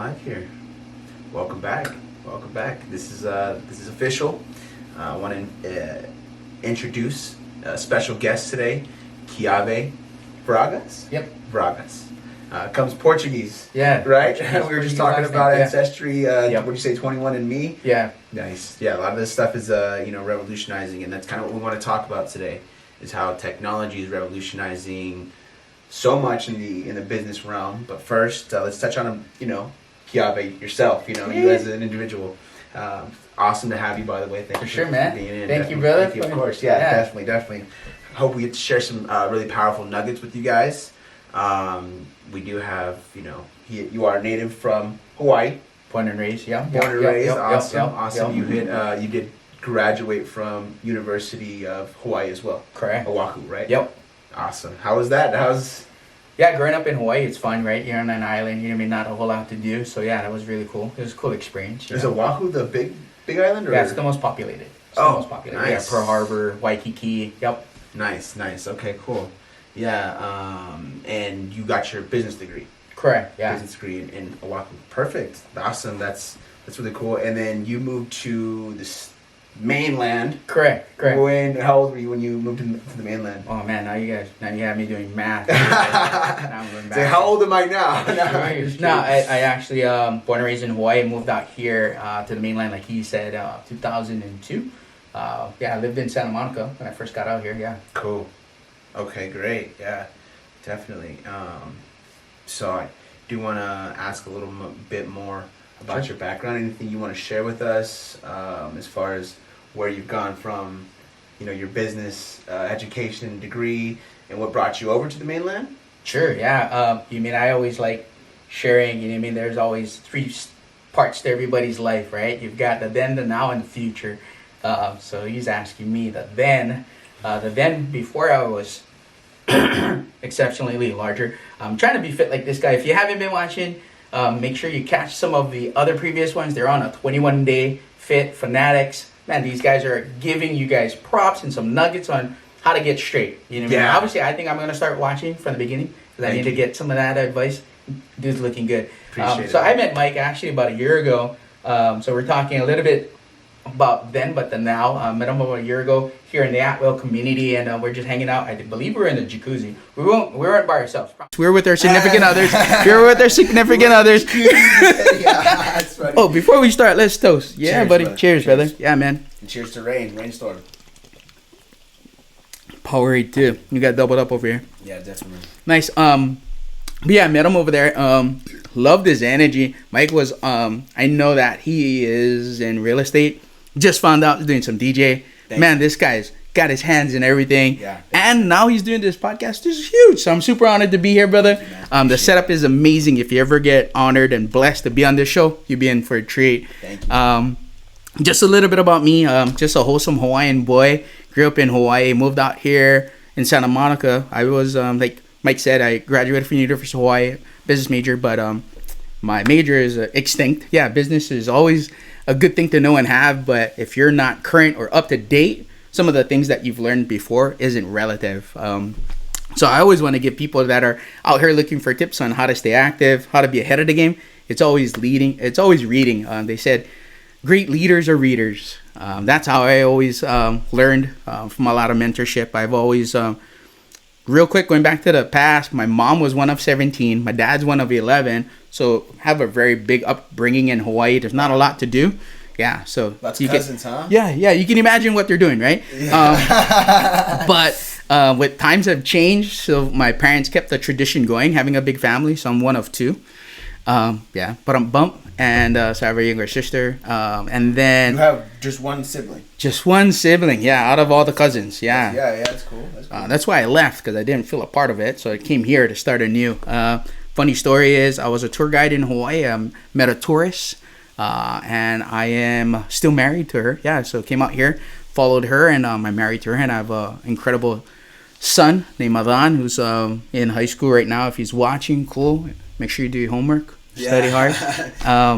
live here. Welcome back. Welcome back. This is official. I want to introduce a special guest today, Keawe Bragas. Yep. Bragas. Comes Portuguese. Yeah. Right? Portuguese, We were just talking about ancestry. Yep. What did you say, 21andMe? Yeah. Nice. Yeah, a lot of this stuff is revolutionizing, and that's kind of what we want to talk about today, is how technology is revolutionizing so much in the business realm. But first, let's touch on Keawe yourself. You as an individual. Awesome to have you, by the way. Thank you for man. being in. Thank you, brother. Thank you, of course. Yeah, definitely. Hope we get to share some really powerful nuggets with you guys. We do have, you are native from Hawaii. Born and raised, yeah. Born and raised, awesome. Yep. You did graduate from University of Hawaii as well. Correct. Oahu, right? Yep. Awesome. How was that? Growing up in Hawaii, it's fun, right? You're on an island, not a whole lot to do. So yeah, that was really cool. It was a cool experience. Is Oahu the big island? Or? Yeah, it's the most populated. Nice. Yeah, Pearl Harbor, Waikiki. Yep. Nice. Okay, cool. Yeah, and you got your business degree. Correct. Yeah. Business degree in Oahu. Perfect. Awesome. That's really cool. And then you moved to this mainland. Correct. How old were you when you moved to the mainland? Oh man, now you have me doing math. Now I'm going back. So how old am I now? I actually born and raised in Hawaii, moved out here to the mainland, like he said, 2002. I lived in Santa Monica when I first got out here. Yeah. Cool. Okay, great. Yeah, definitely. So I do want to ask a little bit more about your background. Anything you want to share with us as far as where you've gone from, your business, education, degree, and what brought you over to the mainland? Sure, yeah. I always like sharing, there's always three parts to everybody's life, right? You've got the then, the now, and the future. So he's asking me the then before I was exceptionally larger. I'm trying to be fit like this guy. If you haven't been watching, make sure you catch some of the other previous ones. They're on a 21-day fit fanatics. Man, these guys are giving you guys props and some nuggets on how to get straight. Obviously, I think I'm going to start watching from the beginning because I need to get some of that advice. Dude's looking good. So I met Mike actually about a year ago. So we're talking a little bit about then, but the now. Met him about a year ago here in the Atwell community, and we're just hanging out. I believe we're in the jacuzzi. We weren't by ourselves. We were with our significant others. Yeah, that's funny. Oh, before we start, let's toast. Yeah, cheers, buddy. Brother. Cheers, brother. Yeah, man. And cheers to rainstorm. Powerade too. You got doubled up over here. Yeah, definitely. Nice. But yeah, I met him over there. Loved his energy. Mike was. I know that he is in real estate. Just found out he's doing some DJ. Man, this guy's got his hands in everything. Yeah. And now he's doing this podcast. This is huge. So I'm super honored to be here, brother. The setup is amazing. If you ever get honored and blessed to be on this show, you'll be in for a treat. Thank you. Just a little bit about me. Just a wholesome Hawaiian boy. Grew up in Hawaii. Moved out here in Santa Monica. I was, like Mike said, I graduated from University of Hawaii, business major. But my major is extinct. Yeah, business is always a good thing to know and have, but if you're not current or up to date, some of the things that you've learned before isn't relative. So I always want to give people that are out here looking for tips on how to stay active, how to be ahead of the game. It's always reading. They said great leaders are readers. That's how I always learned from a lot of mentorship. I've always, real quick, going back to the past, my mom was one of 17. My dad's one of 11. So have a very big upbringing in Hawaii. There's not a lot to do. Yeah, so lots of cousins, huh? Yeah. You can imagine what they're doing, right? Yeah. But with times have changed, so my parents kept the tradition going, having a big family. So I'm one of two. But I'm bump, and so I have a younger sister. And then you have just one sibling. Just one sibling, yeah, out of all the cousins, yeah. Yeah, that's cool. That's why I left, because I didn't feel a part of it. So I came here to start anew. Funny story is, I was a tour guide in Hawaii. I met a tourist, and I am still married to her. Yeah, so came out here, followed her, and I'm married to her. And I have an incredible son named Adan, who's in high school right now. If he's watching, cool. Make sure you do your homework. Study hard.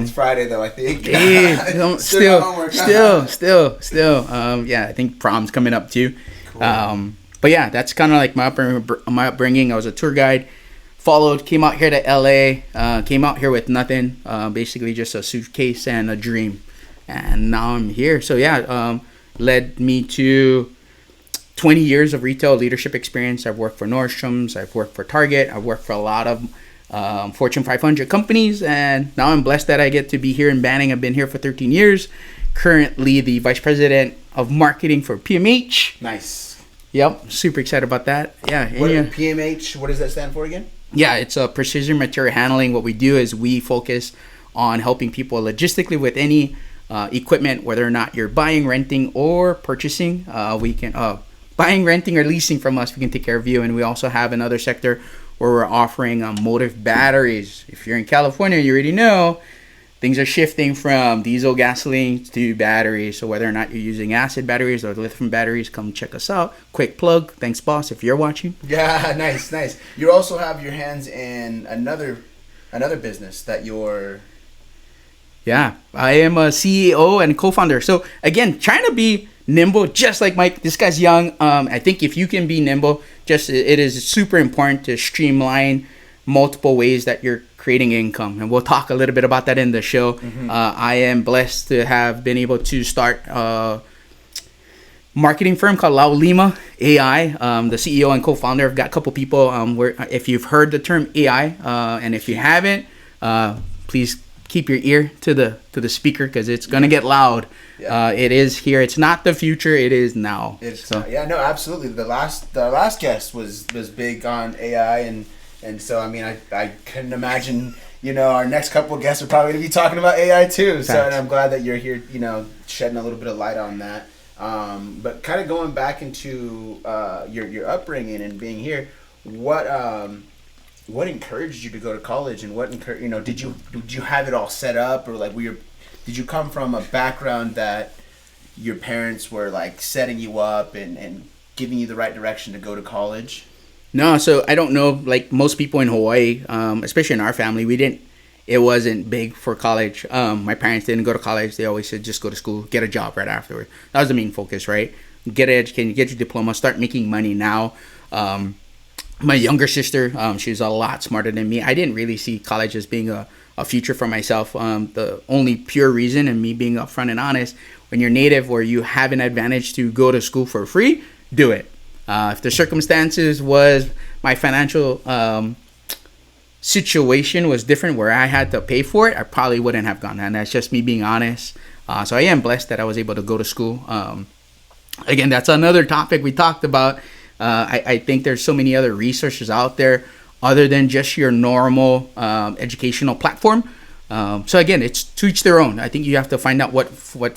It's Friday though, I think. Still. I think prom's coming up too. Cool. But yeah, that's kind of like my upbringing. I was a tour guide. followed, came out here to LA, came out here with nothing, basically just a suitcase and a dream. And now I'm here. So yeah, led me to 20 years of retail leadership experience. I've worked for Nordstrom's, I've worked for Target, I've worked for a lot of Fortune 500 companies, and now I'm blessed that I get to be here in Banning. I've been here for 13 years. Currently the vice president of marketing for PMH. Nice. Yep, super excited about that. Yeah. What, PMH, what does that stand for again? Yeah, it's a precision material handling. What we do is we focus on helping people logistically with any equipment, whether or not you're buying, renting, or purchasing. We can buying, renting, or leasing from us. We can take care of you. And we also have another sector where we're offering motive batteries. If you're in California, you already know things are shifting from diesel gasoline to batteries. So whether or not you're using acid batteries or lithium batteries, come check us out. Quick plug. Thanks, boss, if you're watching. Yeah, nice. You also have your hands in another business that you're... Yeah, I am a CEO and co-founder. So again, trying to be nimble, just like Mike. This guy's young. I think if you can be nimble, it is super important to streamline multiple ways that you're creating income. And we'll talk a little bit about that in the show. Mm-hmm. I am blessed to have been able to start a marketing firm called Lau Lima AI. The CEO and co-founder. I've got a couple people. If you've heard the term AI, and if you haven't, please keep your ear to the speaker because it's gonna get loud. Yeah. It is here. It's not the future. It is now. Yeah, no, absolutely. The last guest was big on AI, and so I mean I couldn't imagine our next couple of guests are probably gonna be talking about AI too. Facts. So and I'm glad that you're here, shedding a little bit of light on that. But kind of going back into your upbringing and being here, what encouraged you to go to college, and did you have it all set up, or like did you come from a background that your parents were like setting you up and giving you the right direction to go to college? No, so I don't know, like most people in Hawaii, especially in our family, it wasn't big for college. My parents didn't go to college. They always said just go to school, get a job right afterward. That was the main focus, right? Get an education, get your diploma, start making money now. My younger sister, she's a lot smarter than me. I didn't really see college as being a future for myself. The only pure reason, and me being upfront and honest, when you're native or you have an advantage to go to school for free, do it. If the circumstances was my financial situation was different where I had to pay for it, I probably wouldn't have gone. And that's just me being honest. So I am blessed that I was able to go to school. Again, that's another topic we talked about. I think there's so many other resources out there other than just your normal educational platform. So again, it's to each their own. I think you have to find out what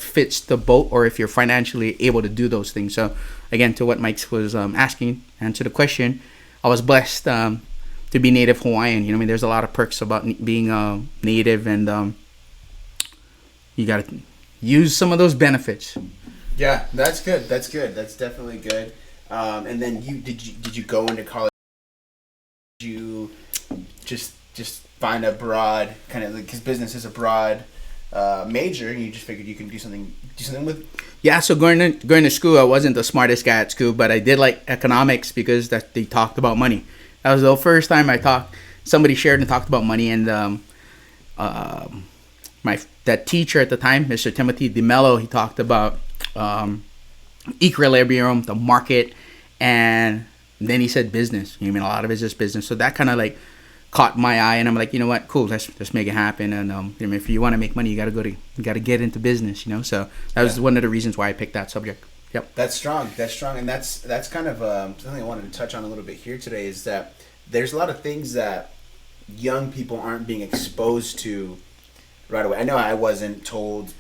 fits the boat, or if you're financially able to do those things. So again, to what Mike was asking, and to the question, I was blessed to be native Hawaiian. I mean, there's a lot of perks about being native, and you got to use some of those benefits. Yeah, that's good. That's definitely good. And then did you go into college? Did you just find a broad kind of, because business is a broad major, and you just figured you can do something with? Yeah, so going to school, I wasn't the smartest guy at school, but I did like economics because they talked about money. That was the first time somebody shared and talked about money, and that teacher at the time, Mr. Timothy DeMello, he talked about equilibrium, the market, and then he said business. A lot of it is just business. So that kind of like caught my eye, and I'm like, you know what, cool, let's make it happen. And if you want to make money, you gotta get into business. So that was one of the reasons why I picked that subject. Yep. That's strong, and that's kind of something I wanted to touch on a little bit here today, is that there's a lot of things that young people aren't being exposed to right away. I know I wasn't told,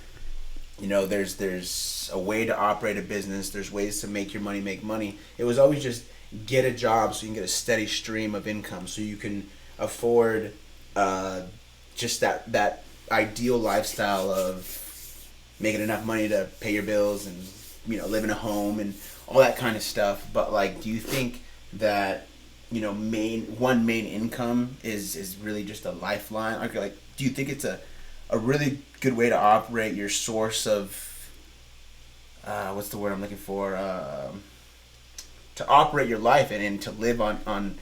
there's a way to operate a business, there's ways to make your money make money. It was always just get a job so you can get a steady stream of income, so you can afford just that ideal lifestyle of making enough money to pay your bills and live in a home and all that kind of stuff. But like, do you think that main income is really just a lifeline? Like, do you think it's a really good way to operate your source of what's the word I'm looking for, to operate your life and to live on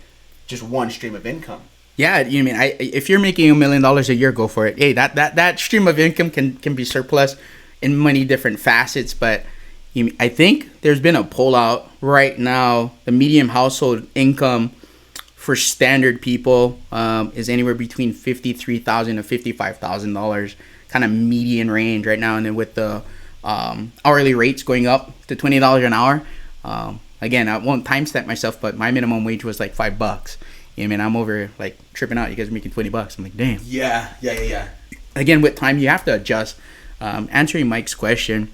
just one stream of income? Yeah, you mean if you're making $1 million a year, go for it. Hey, that stream of income can be surplus in many different facets, but I think there's been a poll out right now. The median household income for standard people is anywhere between $53,000 to $55,000, kind of median range right now. And then with the hourly rates going up to $20 an hour, again, I won't time stamp myself, but my minimum wage was like $5. I mean, I'm over like tripping out. You guys are making $20. I'm like, damn. Yeah. Again, with time, you have to adjust. Answering Mike's question,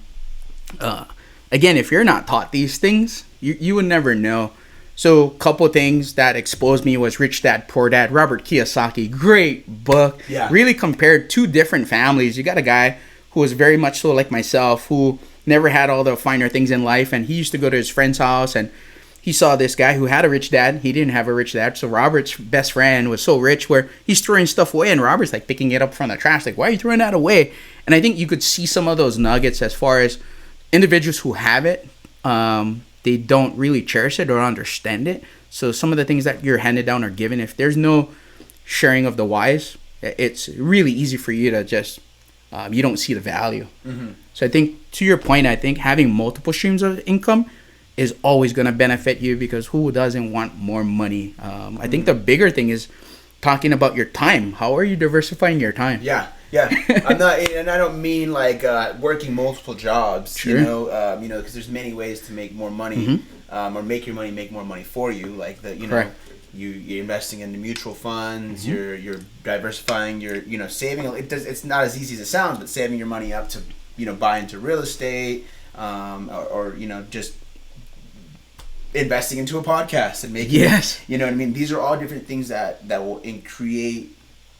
again, if you're not taught these things, you would never know. So, couple things that exposed me was Rich Dad Poor Dad, Robert Kiyosaki. Great book. Yeah. Really compared two different families. You got a guy who was very much so like myself, who never had all the finer things in life, and he used to go to his friend's house, and he saw this guy who had a rich dad. He didn't have a rich dad. So Robert's best friend was so rich where he's throwing stuff away, and Robert's like picking it up from the trash. Like, why are you throwing that away? And I think you could see some of those nuggets as far as individuals who have it. They don't really cherish it or understand it. So some of the things that you're handed down or given, if there's no sharing of the whys, it's really easy for you to just, you don't see the value. Mm-hmm. So I think to your point, I think having multiple streams of income is always going to benefit you, because who doesn't want more money? I think the bigger thing is talking about your time. How are you diversifying your time? Yeah. I'm not, and I don't mean like working multiple jobs. Sure. Because there's many ways to make more money, or make your money make more money for you. Like Correct. You're investing in the mutual funds. You're diversifying. You're saving. It's not as easy as it sounds, but saving your money up to buy into real estate, or just investing into a podcast and making you know what I mean. These are all different things that will create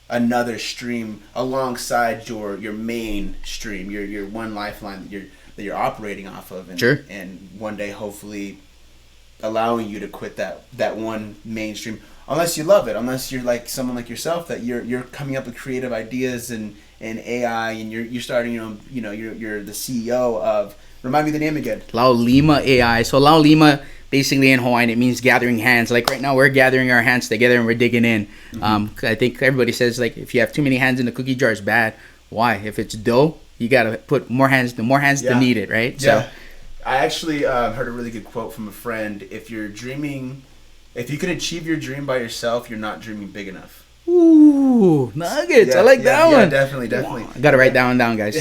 another stream alongside your main stream, your one lifeline that you're operating off of, and one day hopefully allowing you to quit that one mainstream, unless you love it, unless you're like someone like yourself, that you're coming up with creative ideas and AI, and you're starting you're the CEO of, remind me the name again. Lau Lima AI. So Lau Lima, basically in Hawaiian, it means gathering hands. Like right now, we're gathering our hands together and we're digging in. I think everybody says like if you have too many hands in the cookie jar, it's bad. Why? If it's dough, you gotta put more hands. The more hands to need it, right? Yeah. So I actually heard a really good quote from a friend. If you can achieve your dream by yourself, you're not dreaming big enough. Ooh, nuggets. I like that one. Yeah, definitely. I gotta write that one down, guys.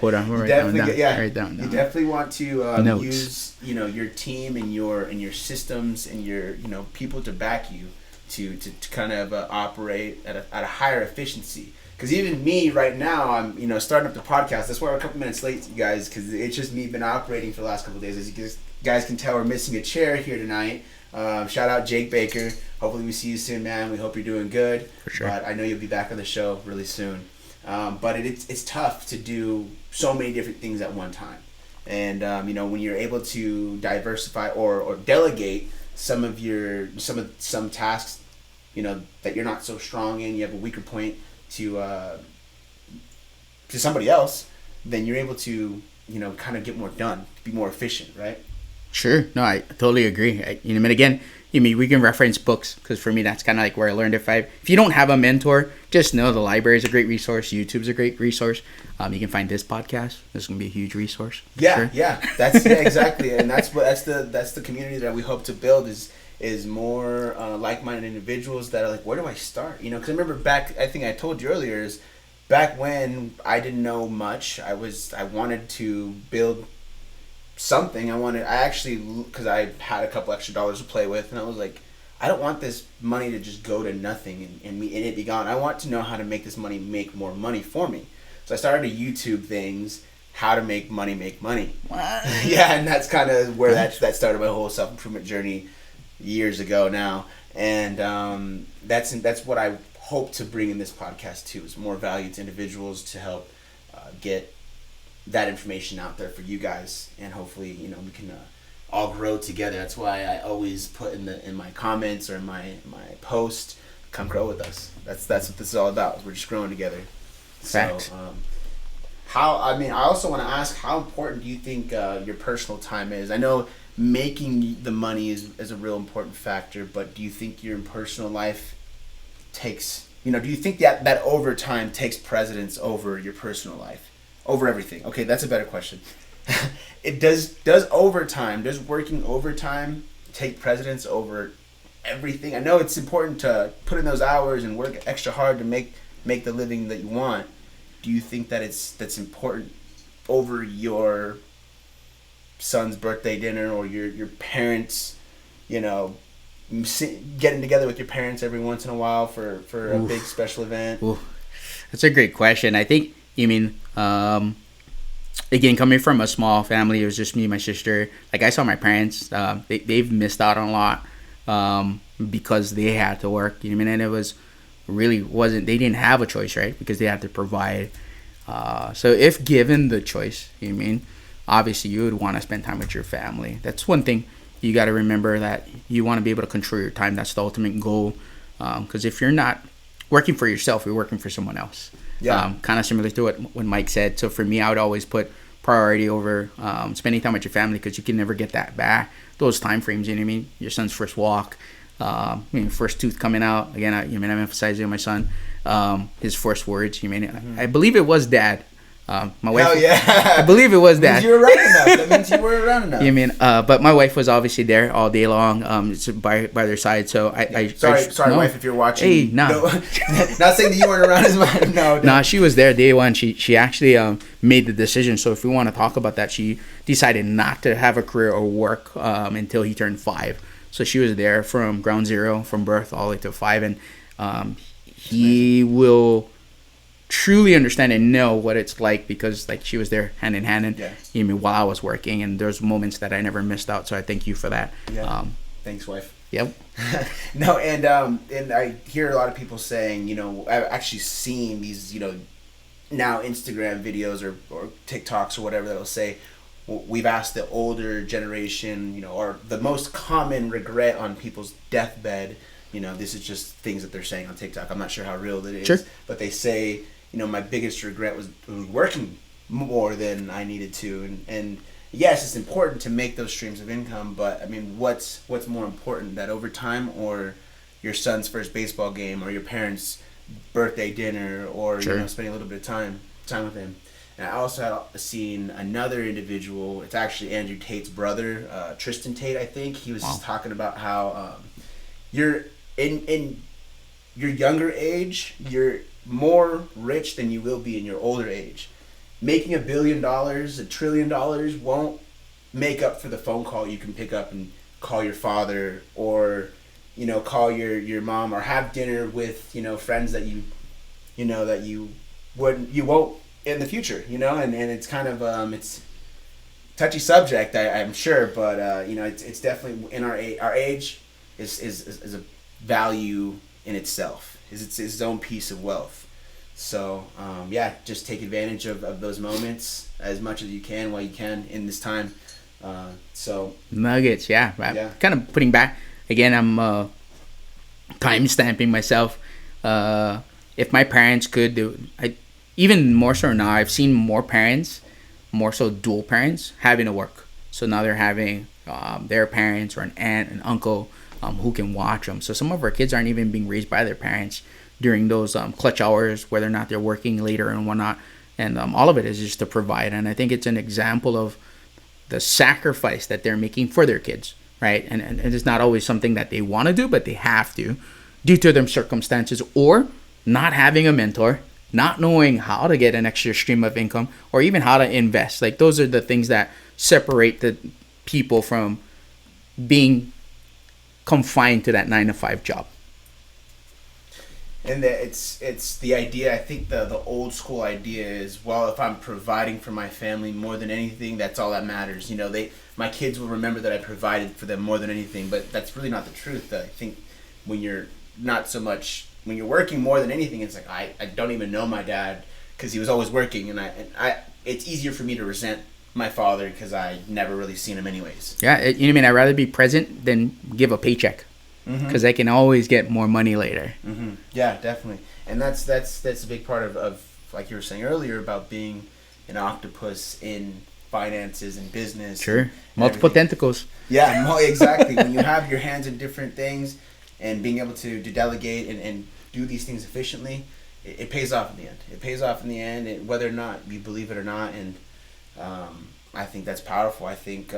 Hold on, we'll write that one down. Write that one down. You definitely want to Notes. use your team and your systems and your people to back you to kind of operate at a higher efficiency. Because even me right now, I'm starting up the podcast. That's why we're a couple minutes late, you guys, because it's just me been operating for the last couple of days. As you guys can tell, we're missing a chair here tonight. Shout out Jake Baker. Hopefully we see you soon, man. We hope you're doing good. For sure. But I know you'll be back on the show really soon. But it's tough to do so many different things at one time. And when you're able to diversify or delegate some tasks, that you're not so strong in, you have a weaker point to somebody else, then you're able to kind of get more done, be more efficient, right? Sure. No, I totally agree. Again, we can reference books, because for me, that's kind of like where I learned. If you don't have a mentor, just know the library is a great resource. YouTube's a great resource. You can find this podcast. This is gonna be a huge resource. Yeah. That's exactly, and that's the community that we hope to build is more like-minded individuals that are like, where do I start? Because I remember back, I think I told you earlier, is back when I didn't know much. I wanted to build something. Because I had a couple extra dollars to play with, and I was like, I don't want this money to just go to nothing and it be gone. I want to know how to make this money make more money for me. So I started to YouTube things, how to make money. Yeah, and that's kind of where that started my whole self-improvement journey years ago now. And that's what I hope to bring in this podcast too, is more value to individuals, to help get that information out there for you guys, and hopefully we can all grow together. That's why I always put in my comments or in my post, come grow with us. That's what this is all about. We're just growing together. Facts. So I also want to ask, how important do you think your personal time is? I know making the money is a real important factor, but do you think your personal life takes, do you think that overtime takes precedence over your personal life, over everything? Okay, that's a better question. It does working overtime take precedence over everything? I know it's important to put in those hours and work extra hard to make the living that you want. Do you think that's important over your son's birthday dinner, or your parents, getting together with your parents every once in a while for a big special event? Oof. That's a great question. I think you mean, again, coming from a small family, it was just me and my sister. Like, I saw my parents, they've missed out on a lot because they had to work. You know what I mean? And it wasn't, they didn't have a choice, right? Because they had to provide. So if given the choice, you know what I mean, obviously you would want to spend time with your family. That's one thing you got to remember, that you want to be able to control your time. That's the ultimate goal. Because if you're not working for yourself, you're working for someone else. Yeah. Kind of similar to what Mike said. So for me, I would always put priority over spending time with your family, because you can never get that back. Those time frames, you know what I mean? Your son's first walk, first tooth coming out. Again, I'm emphasizing on my son. His first words, I believe it was dad. My wife. Hell yeah! I believe it was that. You were around enough. That means you were around enough. But my wife was obviously there all day long. It's by their side. So sorry, no. Wife, if you're watching. Hey, no. Not saying that you weren't around as much. No. No, she was there day one. She actually made the decision. So if we want to talk about that, she decided not to have a career or work until he turned 5. So she was there from ground zero, from birth all the way to 5, and he will truly understand and know what it's like, because like she was there hand in hand, and while I was working, and there's moments that I never missed out. So I thank you for that. Thanks, wife. Yep. No, and I hear a lot of people saying, I've actually seen these, now Instagram videos or TikToks or whatever that'll say, we've asked the older generation, or the most common regret on people's deathbed. This is just things that they're saying on TikTok. I'm not sure how real it is. Sure. But they say, my biggest regret was working more than I needed to. And yes, it's important to make those streams of income, but I mean, what's more important, that overtime, or your son's first baseball game, or your parents' birthday dinner, or sure. Spending a little bit of time with him? And I also have seen another individual. It's actually Andrew Tate's brother, Tristan Tate, I think. He was just talking about how you're in your younger age, you're more rich than you will be in your older age. Making $1 billion, $1 trillion won't make up for the phone call you can pick up and call your father, or call your mom, or have dinner with friends that you won't in the future. And it's kind of it's touchy subject, I'm sure, but it's definitely in our age is a value in itself. It's its own piece of wealth. So just take advantage of those moments as much as you can while you can in this time. Nuggets, yeah. Kind of putting back again. I'm time stamping myself. If my parents could do, even more so now, I've seen more parents, more so dual parents, having to work. So now they're having their parents or an aunt, an uncle, who can watch them. So some of our kids aren't even being raised by their parents during those clutch hours, whether or not they're working later and whatnot. And all of it is just to provide. And I think it's an example of the sacrifice that they're making for their kids, right? And it's not always something that they want to do, but they have to, due to their circumstances, or not having a mentor, not knowing how to get an extra stream of income, or even how to invest. Like, those are the things that separate the people from being confined to that 9-to-5 job. And it's the idea. I think the old school idea is, well, if I'm providing for my family more than anything, that's all that matters. My kids will remember that I provided for them more than anything. But that's really not the truth. I think when you're working more than anything, it's like I don't even know my dad because he was always working, and it's easier for me to resent my father because I never really seen him anyways. Yeah, you know what I mean? I'd rather be present than give a paycheck, because I can always get more money later. Mm-hmm. Yeah, definitely. And that's a big part of like you were saying earlier about being an octopus in finances and business. Sure. And multiple everything. Tentacles. Yeah, exactly. When you have your hands in different things and being able to delegate and do these things efficiently, it pays off in the end. It pays off in the end, whether or not you believe it or not. And I think that's powerful. I think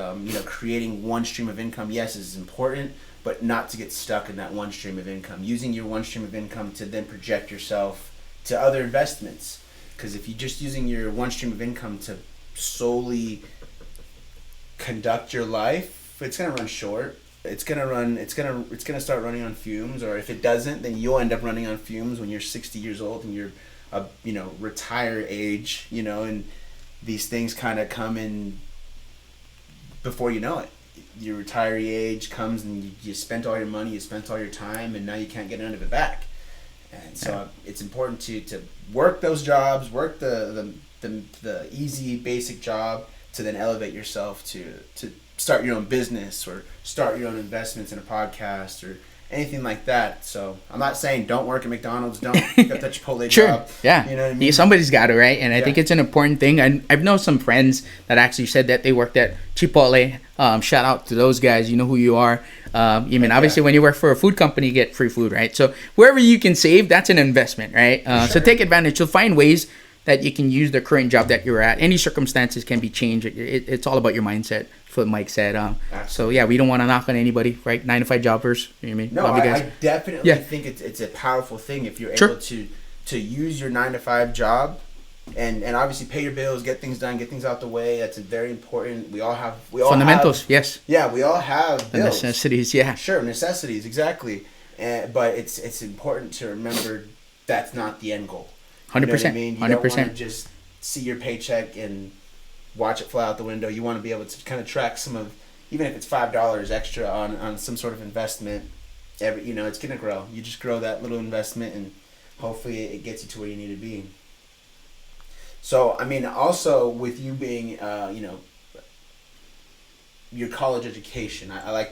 creating one stream of income, yes, is important, but not to get stuck in that one stream of income. Using your one stream of income to then project yourself to other investments. Because if you're just using your one stream of income to solely conduct your life, it's gonna run short. It's gonna start running on fumes. Or if it doesn't, then you'll end up running on fumes when you're 60 years old and you're retire age. And these things kind of come in before you know it. Your retiree age comes and you spent all your money, you spent all your time, and now you can't get none of it back. And so it's important to work those jobs, work the easy basic job, to then elevate yourself to start your own business or start your own investments in a podcast or anything like that. So I'm not saying don't work at McDonald's, don't get that Chipotle sure. job. Yeah. You know what I mean? Somebody's got it, right? And I think it's an important thing. And I've known some friends that actually said that they worked at Chipotle. Shout out to those guys. You know who you are. Obviously when you work for a food company, you get free food, right? So wherever you can save, that's an investment, right? Sure. So take advantage. So find ways that you can use the current job that you're at. Any circumstances can be changed. It's all about your mindset. That's what Mike said. So yeah, we don't want to knock on anybody, right? 9-to-5 jobbers. You know what I mean? No, I definitely think it's a powerful thing if you're able to use your 9-to-5 job, and obviously pay your bills, get things done, get things out the way. That's very important. We all fundamentals. Yes. Yeah, we all have bills. Necessities. Yeah. Sure, necessities, exactly. But it's important to remember that's not the end goal. 100%. You know what I mean? You 100%. don't want to just see your paycheck and watch it fly out the window. You want to be able to kind of track some of, even if it's $5 extra on some sort of investment. It's gonna grow. You just grow that little investment, and hopefully it gets you to where you need to be. So also with you being your college education, I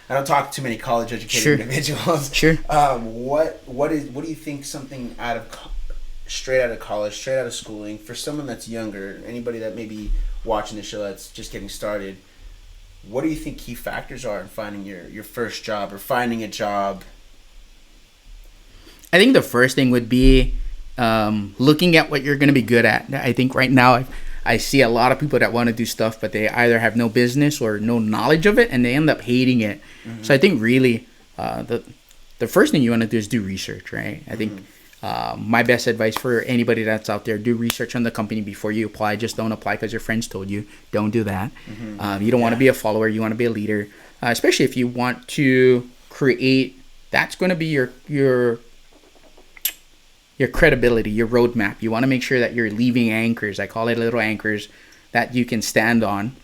don't talk to too many college educated individuals. Sure. What do you think something straight out of college, straight out of schooling, for someone that's younger, anybody that may be watching the show that's just getting started, what do you think key factors are in finding your first job or finding a job? I think the first thing would be looking at what you're going to be good at. I think right now I see a lot of people that want to do stuff, but they either have no business or no knowledge of it, and they end up hating it. Mm-hmm. So I think really the first thing you want to do is do research, right? I think my best advice for anybody that's out there, do research on the company before you apply. Just don't apply because your friends told you. Don't do that. Mm-hmm. You don't want to be a follower. You want to be a leader, especially if you want to create. That's going to be your credibility, your roadmap. You want to make sure that you're leaving anchors. I call it little anchors that you can stand on.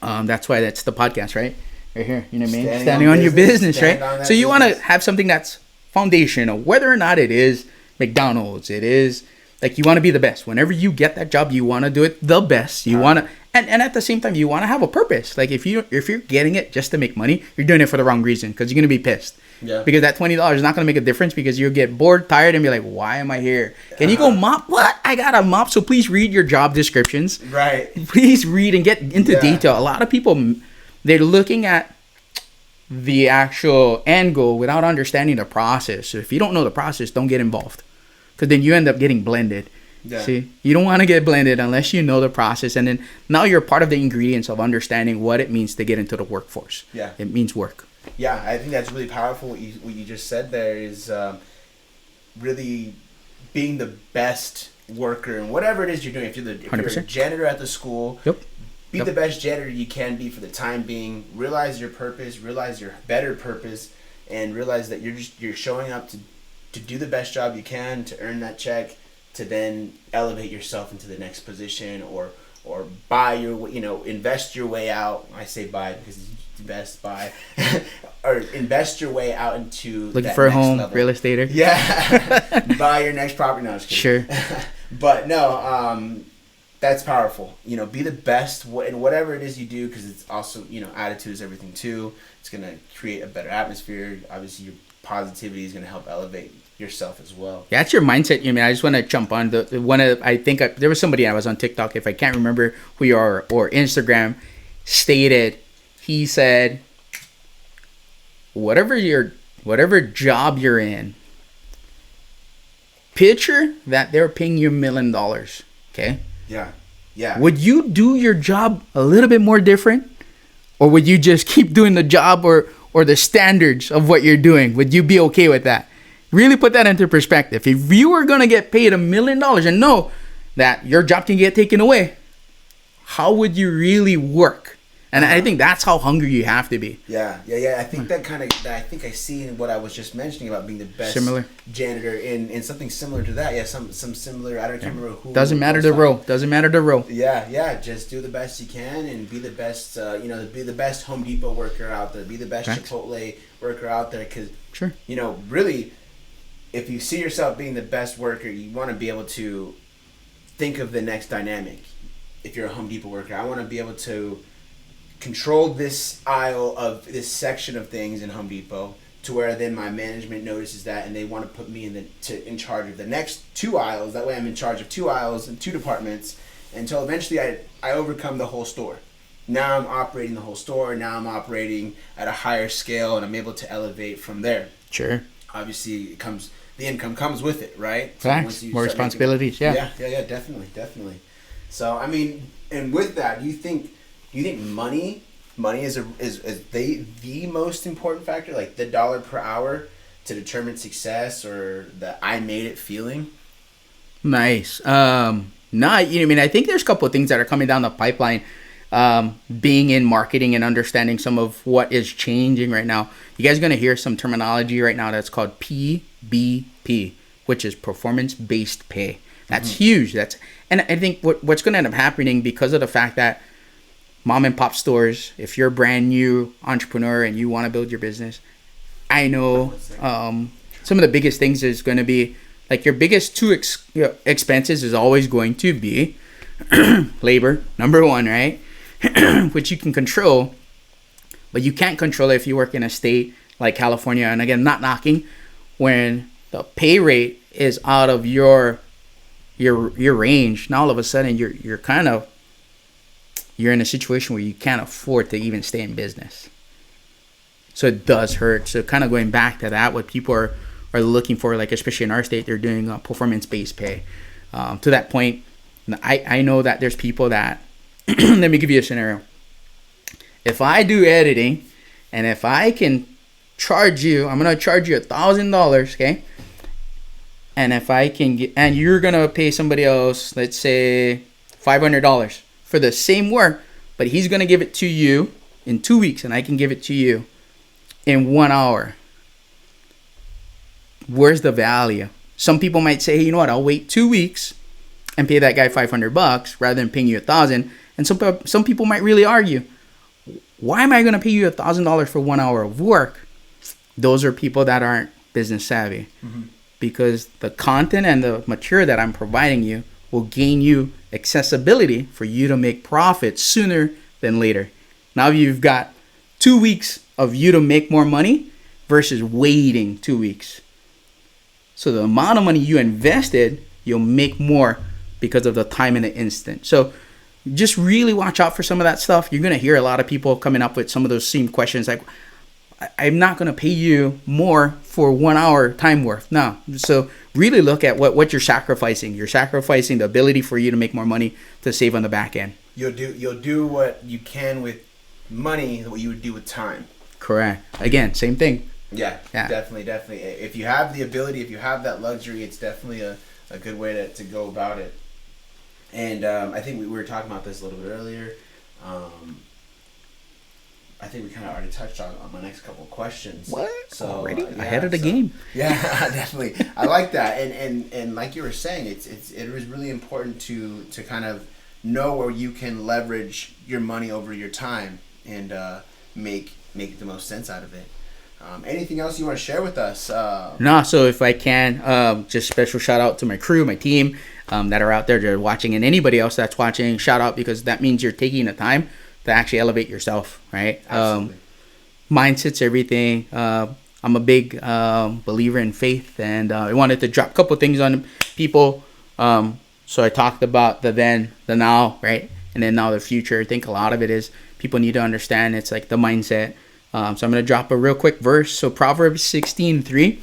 That's why that's the podcast, right? Right here. You know what I mean? Standing on your business, right? So you want to have something that's foundational, whether or not it is McDonald's, it is like you want to be the best. Whenever you get that job, you want to do it the best. You want to, and at the same time, you want to have a purpose. Like if you're getting it just to make money, you're doing it for the wrong reason, because you're gonna be pissed. Yeah. Because that $20 is not gonna make a difference, because you'll get bored, tired, and be like, "Why am I here? Can you go mop? What? I got to mop." So please read your job descriptions. Right. Please read and get into detail. A lot of people, they're looking at the actual end goal without understanding the process. So if you don't know the process, don't get involved, because then you end up getting blended. Yeah. See, you don't want to get blended unless you know the process, and then now you're part of the ingredients of understanding what it means to get into the workforce. Yeah, it means work. Yeah, I think that's really powerful. What you just said there is really being the best worker in whatever it is you're doing. If you're a janitor at the school, be the best janitor you can be for the time being. Realize your purpose, realize your better purpose, and realize that you're showing up to do the best job you can, to earn that check, to then elevate yourself into the next position, or buy invest your way out. I say buy because it's best buy, or invest your way out into looking for a home, level. Real estate. Yeah, buy your next property. No, I was kidding. Sure, but no, that's powerful. Be the best in whatever it is you do, because it's also attitude is everything too. It's gonna create a better atmosphere. Obviously, your positivity is gonna help elevate yourself as well. Yeah, that's your mindset. I just want to jump on there was somebody, I was on TikTok, if I can't remember who you are, or Instagram, stated, he said, whatever job you're in, Picture that they're paying you $1 million. Okay. Yeah. Yeah. Would you do your job a little bit more different, or would you just keep doing the job or the standards of what you're doing? Would you be okay with that? Really put that into perspective. If you were gonna get paid $1 million and know that your job can get taken away, how would you really work? And I think that's how hungry you have to be. Yeah. I think I think I see in what I was just mentioning about being the best janitor in something similar to that. Yeah, some similar. I can't remember who. Doesn't matter the role. Doesn't matter the role. Yeah. Just do the best you can and be the best. Be the best Home Depot worker out there. Be the best Chipotle worker out there. Because really, if you see yourself being the best worker, you want to be able to think of the next dynamic. If you're a Home Depot worker, I want to be able to control this aisle of this section of things in Home Depot to where then my management notices that and they want to put me in charge of the next 2 aisles. That way I'm in charge of 2 aisles and 2 departments until eventually I overcome the whole store. Now I'm operating the whole store. Now I'm operating at a higher scale and I'm able to elevate from there. Sure. Obviously the income comes with it, right? Facts. More responsibilities. Yeah, definitely. So I mean, and with that, do you think money is the most important factor, like the dollar per hour to determine success or the I made it feeling? Nice. I think there's a couple of things that are coming down the pipeline. Being in marketing and understanding some of what is changing right now. You guys are going to hear some terminology right now that's called PBP, which is performance-based pay. That's huge. And I think what's going to end up happening because of the fact that mom and pop stores, if you're a brand new entrepreneur and you want to build your business, I know some of the biggest things is going to be like your biggest 2 expenses is always going to be labor, number 1, right? Which you can control, but you can't control it if you work in a state like California. And again, not knocking, when the pay rate is out of your range. Now all of a sudden you're in a situation where you can't afford to even stay in business. So it does hurt. So kind of going back to that, what people are looking for, like especially in our state, they're doing performance-based pay. To that point, I know that there's people that, let me give you a scenario. If I do editing and if I can charge you, I'm going to charge you $1,000, okay? And if I can and you're going to pay somebody else, let's say $500 for the same work, but he's going to give it to you in 2 weeks and I can give it to you in 1 hour. Where's the value? Some people might say, hey, you know what, I'll wait 2 weeks and pay that guy $500 rather than paying you $1,000. And some people might really argue, why am I going to pay you $1,000 for 1 hour of work? Those are people that aren't business savvy. Because the content and the material that I'm providing you will gain you accessibility for you to make profit sooner than later. Now you've got 2 weeks of you to make more money versus waiting 2 weeks. So the amount of money you invested, you'll make more because of the time in the instant. So just really watch out for some of that stuff. You're going to hear a lot of people coming up with some of those same questions like, I'm not going to pay you more for 1 hour time worth. No. So really look at what you're sacrificing. You're sacrificing the ability for you to make more money to save on the back end. You'll do what you can with money, what you would do with time. Correct. Again, same thing. Yeah. Definitely. If you have the ability, if you have that luxury, it's definitely a good way to go about it. And I think we were talking about this a little bit earlier. I think we kind of already touched on my next couple of questions. What? So, already? Ahead of the game. Yeah, definitely. I like that. And like you were saying, it was really important to kind of know where you can leverage your money over your time and make the most sense out of it. Anything else you want to share with us? So if I can, just special shout out to my crew, my team that are out there that are watching, and anybody else that's watching, shout out, because that means you're taking the time to actually elevate yourself, right? Absolutely. Mindset's everything. I'm a big believer in faith, and I wanted to drop a couple things on people. So I talked about the then, the now, right? And then now the future. I think a lot of it is people need to understand it's like the mindset. So I'm going to drop a real quick verse. So Proverbs 16:3,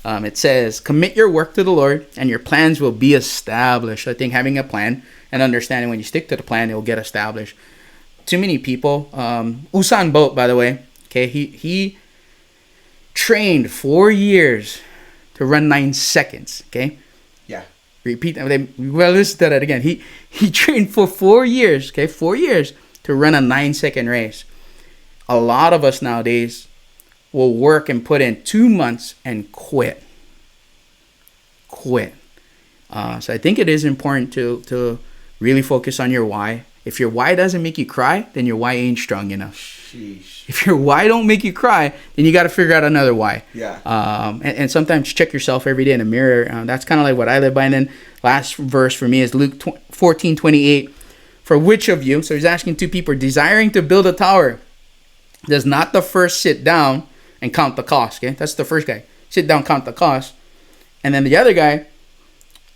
It says, commit your work to the Lord and your plans will be established. I think having a plan and understanding when you stick to the plan, it will get established. Too many people, Usain Bolt, by the way, okay, he trained 4 years to run 9 seconds, okay? Yeah. Repeat that. Well, listen to that again. He trained for 4 years, okay? 4 years to run a 9-second race. A lot of us nowadays will work and put in 2 months and quit. So I think it is important to really focus on your why. If your why doesn't make you cry, then your why ain't strong enough. Sheesh. If your why don't make you cry, then you got to figure out another why. Yeah. And sometimes check yourself every day in the mirror. That's kind of like what I live by. And then last verse for me is Luke 14:28. For which of you, so he's asking 2 people, desiring to build a tower, does not the first sit down and count the cost? Okay, that's the first guy. Sit down, count the cost. And then the other guy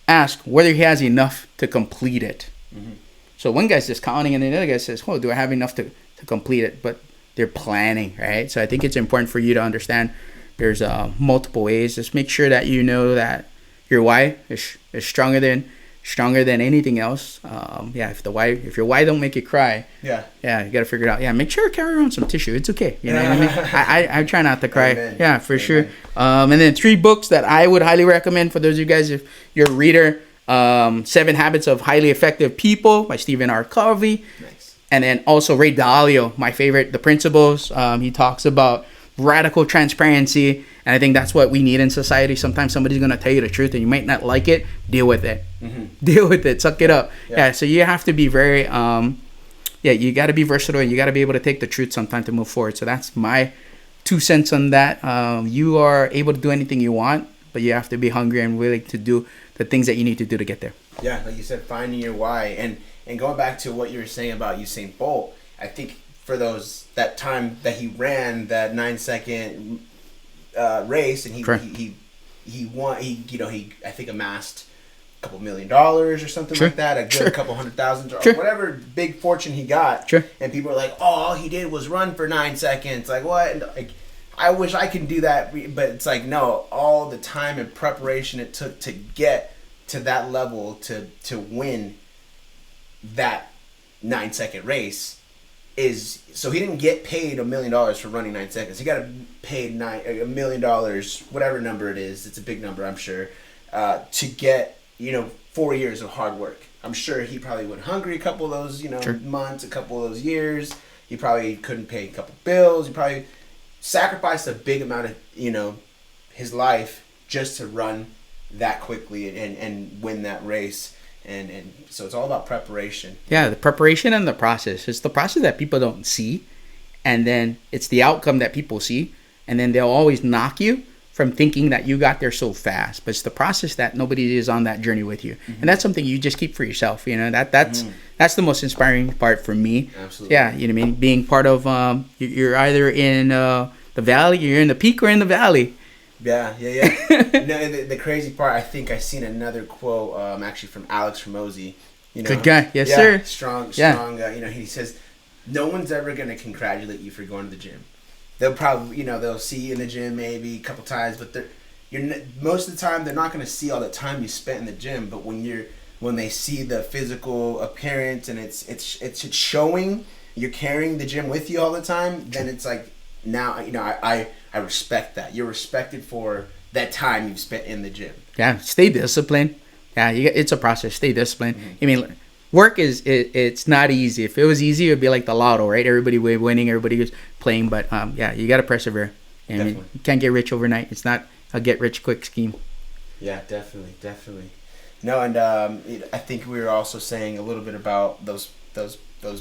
asks whether he has enough to complete it. Mm-hmm. So one guy's just counting, and the other guy says, "Oh, do I have enough to complete it?" But they're planning, right? So I think it's important for you to understand there's multiple ways. Just make sure that you know that your why is stronger than anything else. If your why don't make you cry, you gotta figure it out. Make sure you carry around some tissue. It's okay. You know what I mean? I try not to cry. Amen. Yeah, for Amen. Sure. And then 3 books that I would highly recommend for those of you guys if you're a reader. 7 Habits of Highly Effective People by Stephen R. Covey. Nice. And then also Ray Dalio, my favorite, The Principles. He talks about radical transparency. And I think that's what we need in society. Sometimes somebody's going to tell you the truth and you might not like it. Deal with it. Mm-hmm. Deal with it. Suck it up. Yeah. So you have to be very, you got to be versatile. You got to be able to take the truth sometimes to move forward. So that's my 2 cents on that. You are able to do anything you want, but you have to be hungry and willing to do the things that you need to do to get there. Yeah, like you said, finding your why. And going back to what you were saying about Usain Bolt, I think for that time that he ran that 9-second race, and he won, I think amassed a couple $1 million or something like that, a good couple $100,000 or whatever big fortune he got. And people are like, oh, all he did was run for 9 seconds. Like, what? And, like, I wish I could do that, but it's like, no, all the time and preparation it took to get to that level to win that 9-second race is, so he didn't get paid $1 million for running 9 seconds. He got paid $1 million, whatever number it is. It's a big number, I'm sure, to get, 4 years of hard work. I'm sure he probably went hungry a couple of those, months, a couple of those years. He probably couldn't pay a couple bills. He probably sacrificed a big amount of his life just to run that quickly and win that race, and so it's all about preparation. The preparation and the process. It's the process that people don't see, and then it's the outcome that people see, and then they'll always knock you from thinking that you got there so fast, but it's the process that nobody is on that journey with you. Mm-hmm. And that's something you just keep for yourself. That's the most inspiring part for me. Absolutely. You know what I mean? Being part of you're either in the valley, you're in the peak or in the valley. No, the crazy part, I think I seen another quote actually from Alex Ramosi. Good guy. Yes, sir. Strong. He says no one's ever going to congratulate you for going to the gym. They'll probably, they'll see you in the gym maybe a couple times, but most of the time they're not going to see all the time you spent in the gym. But when they see the physical appearance and it's showing, you're carrying the gym with you all the time, then it's like, now I respect that. You're respected for that time you've spent in the gym. Stay disciplined. It's a process. Stay disciplined. Mm-hmm. I mean, work it's not easy. If it was easy, it would be like the lotto, right? Everybody was winning, everybody was playing, but you got to persevere. I mean, you can't get rich overnight. It's not a get rich quick scheme. Yeah, definitely. No, and I think we were also saying a little bit about those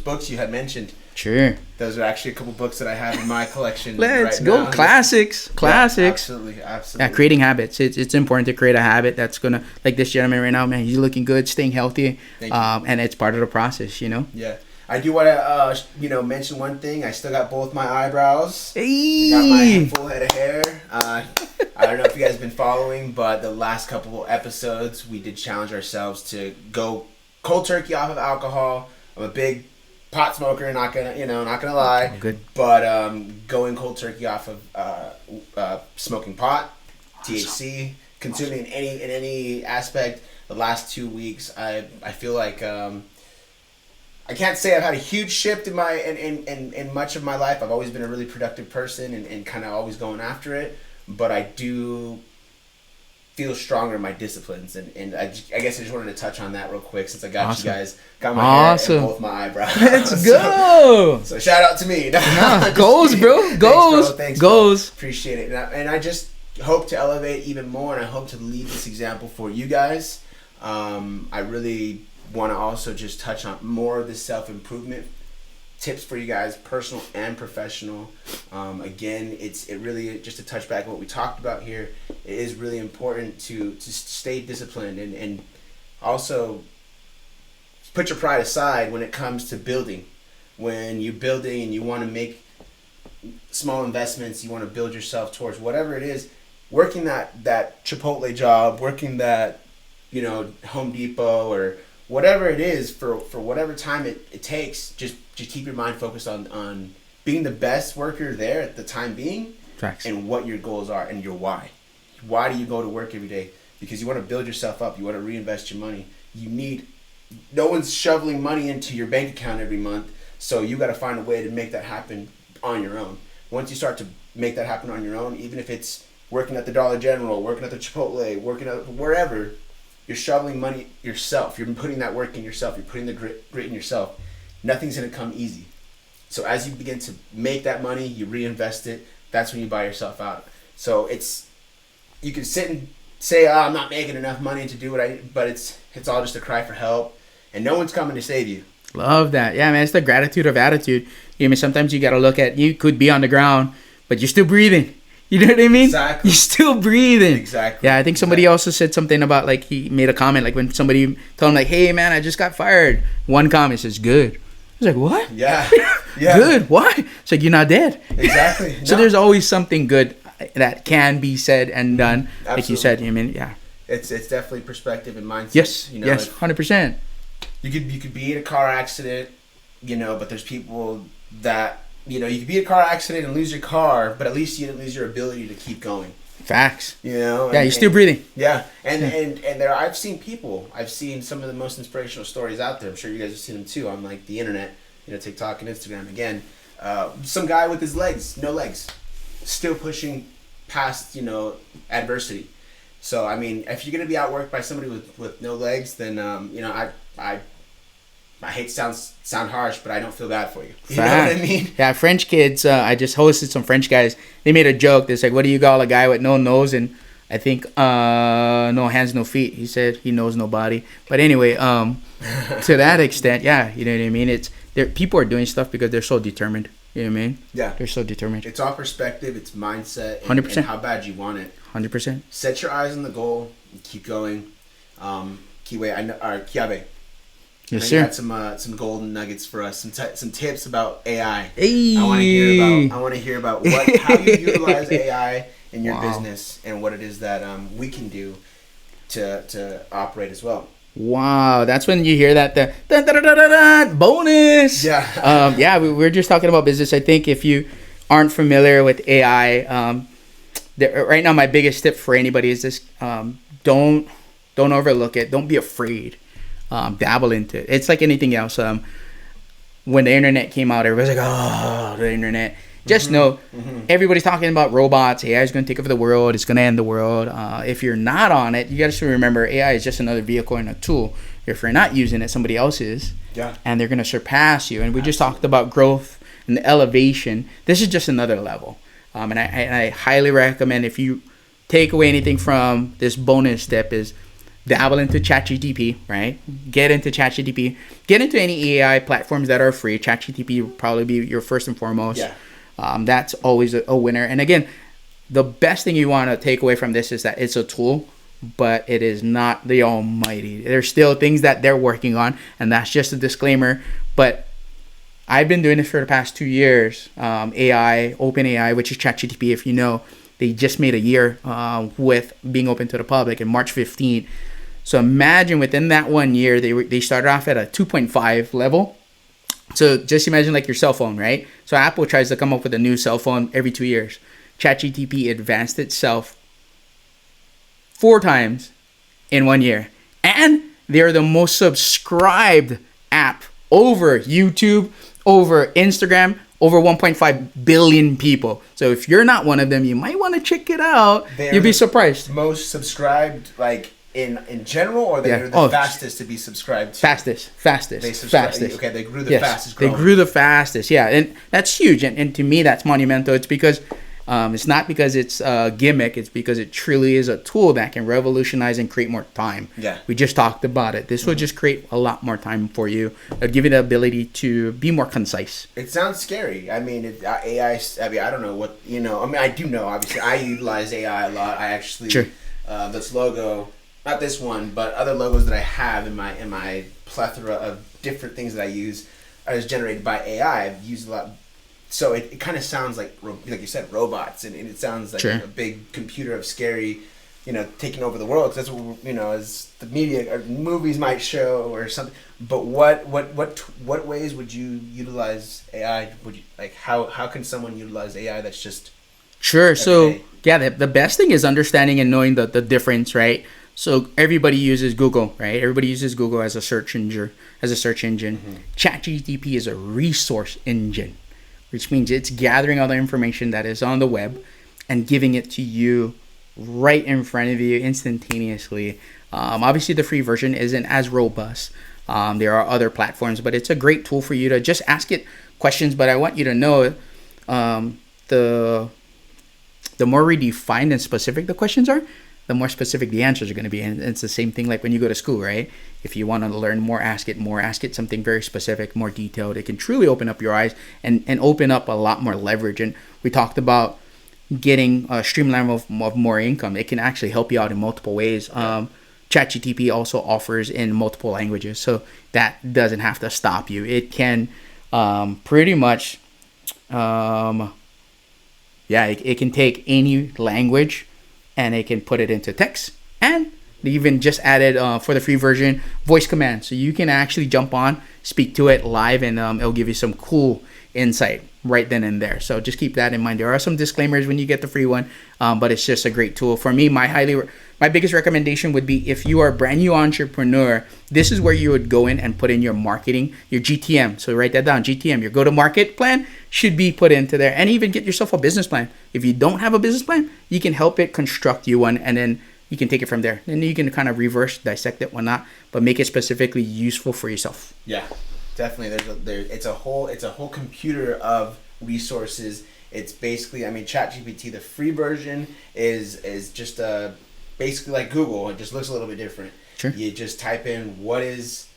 books you had mentioned. Sure. Those are actually a couple books that I have in my collection. Let's right go. now. Classics. Yeah, absolutely. Creating habits. It's important to create a habit that's gonna, like this gentleman right now, man. He's looking good, staying healthy, and it's part of the process. Yeah. I do want to mention one thing. I still got both my eyebrows. Hey. I got my full head of hair. I don't know if you guys have been following, but the last couple episodes we did challenge ourselves to go cold turkey off of alcohol. I'm a big pot smoker, not gonna lie. Good. But going cold turkey off of smoking pot, THC, consuming in any aspect. The last 2 weeks, I feel like I can't say I've had a huge shift in my in much of my life. I've always been a really productive person and kind of always going after it. But I do feel stronger in my disciplines, and I guess I just wanted to touch on that real quick since I got you guys, got my hair and both my eyebrows. Let's go. So shout out to me. Goals, bro. Goals. Thanks, goals. Bro. Appreciate it. And I just hope to elevate even more, and I hope to lead this example for you guys. I really want to also just touch on more of the self-improvement tips for you guys, personal and professional. Again, it really, just to touch back on what we talked about here, it is really important to stay disciplined and also put your pride aside when it comes to building. When you're building and you want to make small investments, you want to build yourself towards whatever it is, working that Chipotle job, working that, Home Depot or whatever it is for whatever time it takes, just keep your mind focused on being the best worker there at the time being. Facts. And what your goals are and your why. Why do you go to work every day? Because you want to build yourself up. You want to reinvest your money. No one's shoveling money into your bank account every month, so you got to find a way to make that happen on your own. Once you start to make that happen on your own, even if it's working at the Dollar General, working at the Chipotle, working at wherever, you're shoveling money yourself. You're putting that work in yourself. You're putting the grit in yourself. Nothing's going to come easy. So as you begin to make that money, you reinvest it. That's when you buy yourself out. So you can sit and say, I'm not making enough money to do but it's all just a cry for help, and no one's coming to save you. Love that. Yeah, man, it's the gratitude of attitude. Sometimes you got to look at, you could be on the ground, but you're still breathing. You know what I mean? Exactly. You're still breathing. Exactly. Yeah, I think somebody also said something about, like, he made a comment, like, when somebody told him, like, hey, man, I just got fired. One comment says, good. I was like, what? Yeah. Yeah. Good. Why? It's like, you're not dead. Exactly. So there's always something good that can be said and done. Absolutely. Like you said, yeah. It's definitely perspective and mindset. Yes. Yes. 100%. You could be in a car accident, but there's people that, you could be in a car accident and lose your car, but at least you didn't lose your ability to keep going. Facts. Yeah, you're still breathing. Yeah, and there, I've seen some of the most inspirational stories out there. I'm sure you guys have seen them too on, like, the internet, TikTok and Instagram. Again, some guy with his no legs, still pushing past, adversity. So, I mean, if you're gonna be outworked by somebody with no legs, then I hate to sound harsh, but I don't feel bad for you. You know what I mean? Yeah, French kids. I just hosted some French guys. They made a joke. They're like, "What do you call a guy with no nose and I think no hands, no feet?" He said he knows nobody. But anyway, to that extent, yeah, you know what I mean. People are doing stuff because they're so determined. You know what I mean? Yeah, they're so determined. It's all perspective. It's mindset. 100%. And how bad you want it. 100%. Set your eyes on the goal and keep going. Keawe. Yes, you sir. Got some golden nuggets for us, some tips about AI. Hey. I want to hear about how you utilize AI in your business and what it is that we can do to operate as well. Wow, that's when you hear that the bonus. Yeah. We're just talking about business. I think if you aren't familiar with AI, right now my biggest tip for anybody is this: don't overlook it. Don't be afraid. Dabble into it. It's like anything else. When the internet came out, everybody's like, "Oh, the internet." Just know, everybody's talking about robots. AI is going to take over the world. It's going to end the world. If you're not on it, you got to remember AI is just another vehicle and a tool. If you're not using it, somebody else is. Yeah. And they're going to surpass you. And we just talked about growth and elevation. This is just another level. And I highly recommend, if you take away anything from this bonus step, is dabble into Chat GPT, right? Get into Chat GPT. Get into any AI platforms that are free. Chat GPT will probably be your first and foremost. Yeah. That's always a winner. And again, the best thing you want to take away from this is that it's a tool, but it is not the almighty. There's still things that they're working on, and that's just a disclaimer. But I've been doing this for the past 2 years. OpenAI, which is ChatGPT, if you know, they just made a year with being open to the public in March 15th. So imagine within that 1 year, they started off at a 2.5 level. So just imagine like your cell phone, right? So Apple tries to come up with a new cell phone every 2 years. ChatGPT advanced itself 4 times in 1 year. And they're the most subscribed app over YouTube, over Instagram, over 1.5 billion people. So if you're not one of them, you might want to check it out. You'll be surprised. Most subscribed, like in general, or they're the fastest to be subscribed to? Fastest. Okay, they grew the fastest growing. They grew the fastest, yeah. And that's huge. And to me, that's monumental. It's because it's not because it's a gimmick. It's because it truly is a tool that can revolutionize and create more time. Yeah. We just talked about it. This will just create a lot more time for you. It'll give you the ability to be more concise. It sounds scary. I mean, AI, I mean, I don't know what, you know, I mean, I do know, obviously. I utilize AI a lot. I actually, this logo, not this one, but other logos that I have in my plethora of different things that I use is generated by AI. I've used a lot. So it kind of sounds like you said, robots, and it sounds like a big computer of scary, you know, taking over the world. 'Cause that's what, you know, as the media or movies might show or something. But what ways would you utilize AI? Would you, like, how can someone utilize AI that's just So yeah, the best thing is understanding and knowing the difference, right? So everybody uses Google, right? Everybody uses Google as a search engine. Mm-hmm. Chat GPT is a resource engine, which means it's gathering all the information that is on the web and giving it to you right in front of you instantaneously. Obviously, the free version isn't as robust. There are other platforms, but it's a great tool for you to just ask it questions. But I want you to know the more redefined and specific the questions are, the more specific the answers are going to be. And it's the same thing like when you go to school, right? If you want to learn more, ask it something very specific, more detailed. It can truly open up your eyes and open up a lot more leverage. And we talked about getting a streamline of more income. It can actually help you out in multiple ways. ChatGPT also offers in multiple languages, so that doesn't have to stop you. It can pretty much, it can take any language and it can put it into text. And they even just added, for the free version, voice command. So you can actually jump on, speak to it live, and it'll give you some cool insight right then and there. So just keep that in mind. There are some disclaimers when you get the free one, but it's just a great tool. For me, my biggest recommendation would be if you are a brand new entrepreneur, this is where you would go in and put in your marketing, your GTM. So write that down, GTM. Your go-to-market plan should be put into there, and even get yourself a business plan. If you don't have a business plan, you can help it construct you one, and then you can take it from there. Then you can kind of reverse, dissect it, whatnot, but make it specifically useful for yourself. Yeah, definitely. It's a whole computer of resources. It's basically, I mean, Chat GPT, the free version is just basically like Google. It just looks a little bit different. Sure. You just type in what is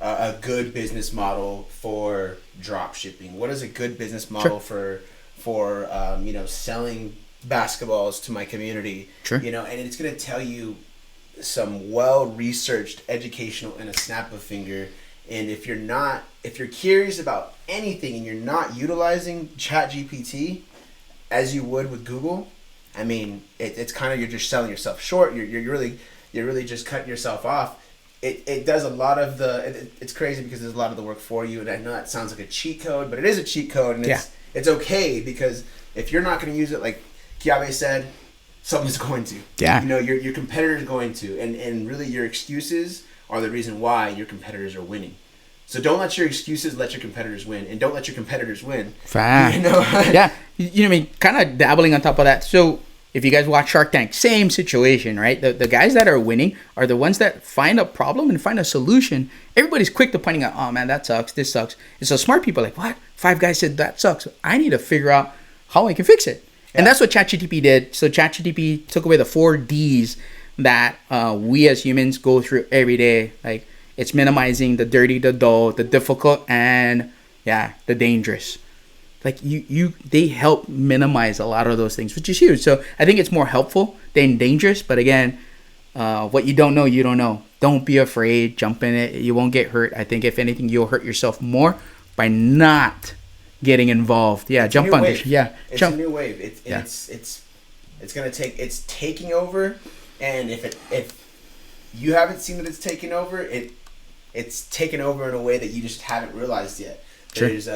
a good business model for drop shipping. What is a good business model for selling basketballs to my community? Sure. You know, and it's going to tell you some well-researched educational in a snap of a finger. And if you're curious about anything and you're not utilizing Chat GPT as you would with Google, I mean, it's kind of, you're just selling yourself short. You're really just cutting yourself off. It does a lot of it's crazy because there's a lot of the work for you. And I know it sounds like a cheat code, but it is a cheat code, and it's okay, because if you're not going to use it, like Keawe said, someone's going to. Yeah. You know, your competitor's going to, and really your excuses are the reason why your competitors are winning. So don't let your excuses let your competitors win, and don't let your competitors win. Fact. You know? Yeah. You know what I mean? Kind of dabbling on top of that. So if you guys watch Shark Tank, same situation, right? The guys that are winning are the ones that find a problem and find a solution. Everybody's quick to pointing out, oh man, that sucks, this sucks. And so smart people are like, what? 5 guys said that sucks. I need to figure out how I can fix it. Yeah. And that's what ChatGPT did. So ChatGPT took away the 4 Ds that we as humans go through every day. Like, it's minimizing the dirty, the dull, the difficult, and the dangerous. Like they help minimize a lot of those things, which is huge. So I think it's more helpful than dangerous. But again, what you don't know, you don't know. Don't be afraid. Jump in it. You won't get hurt. I think if anything, you'll hurt yourself more by not getting involved. Yeah, jump on this. Yeah, it's a new wave. It's gonna take. It's taking over, and if you haven't seen that it's taking over, it's taken over in a way that you just haven't realized yet. Sure. There's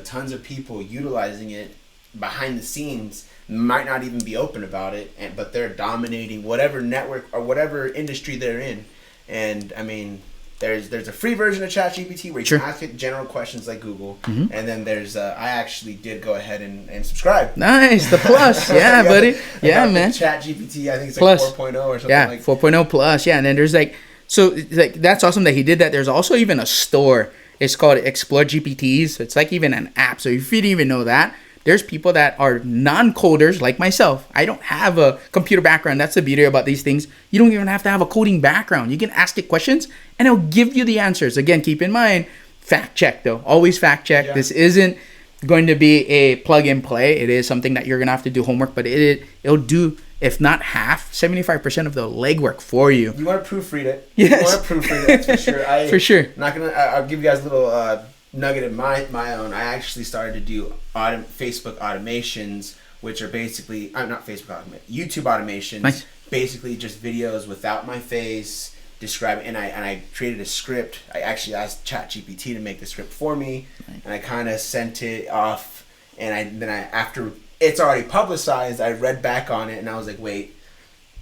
tons of people utilizing it behind the scenes might not even be open about it, but they're dominating whatever network or whatever industry they're in. And I mean, there's a free version of Chat GPT where you can ask it general questions like Google, and then there's I actually did go ahead and subscribe. Nice, the plus, yeah, buddy, yeah, man. Chat GPT, I think it's plus. like 4.0 or something. Yeah, like 4.0 plus, yeah, and then there's like, so like that's awesome that he did that. There's also even a store. It's called Explore GPTs. So it's like even an app. So if you didn't even know that, there's people that are non-coders like myself. I don't have a computer background. That's the beauty about these things. You don't even have to have a coding background. You can ask it questions and it'll give you the answers. Again, keep in mind, fact check though. Always fact check. Yeah. This isn't going to be a plug and play. It is something that you're going to have to do homework, but it'll do, if not half, 75% of the legwork for you. You want to proofread it. Yes. You want to proofread it, that's for sure. For sure. I'll give you guys a little nugget of my own. I actually started to do Facebook automations, which are basically not Facebook YouTube automations. Nice. Basically just videos without my face, describing, and I created a script. I actually asked Chat GPT to make the script for me, and I kind of sent it off. And then after it's already publicized, I read back on it, and I was like, wait,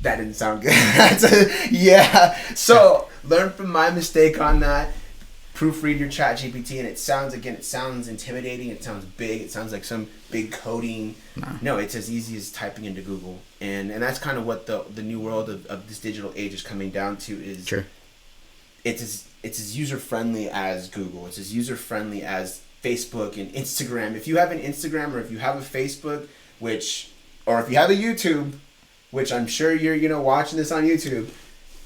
that didn't sound good. Yeah. So learn from my mistake on that. Proofread your Chat GPT, and it sounds intimidating. It sounds big. It sounds like some big coding. No, it's as easy as typing into Google, and that's kind of what the new world of this digital age is coming down to. Is sure. It's as user friendly as Google. It's as user friendly as Facebook and Instagram. If you have an Instagram or if you have a Facebook, or if you have a YouTube, which I'm sure you're watching this on YouTube,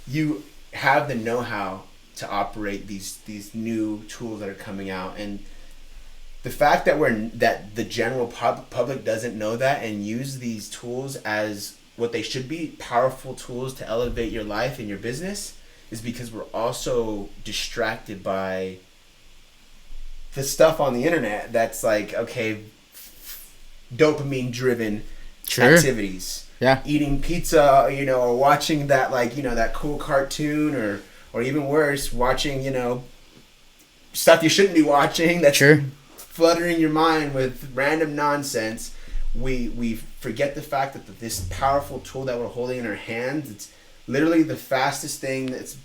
you have the know-how to operate these new tools that are coming out, and the fact that the general public doesn't know that and use these tools as what they should be, powerful tools to elevate your life and your business, is because we're also distracted by the stuff on the internet that's like, okay, dopamine driven activities. Yeah. Eating pizza, or watching that that cool cartoon, or even worse, watching, stuff you shouldn't be watching that's fluttering your mind with random nonsense. We forget the fact that this powerful tool that we're holding in our hands, it's literally the fastest thing, that's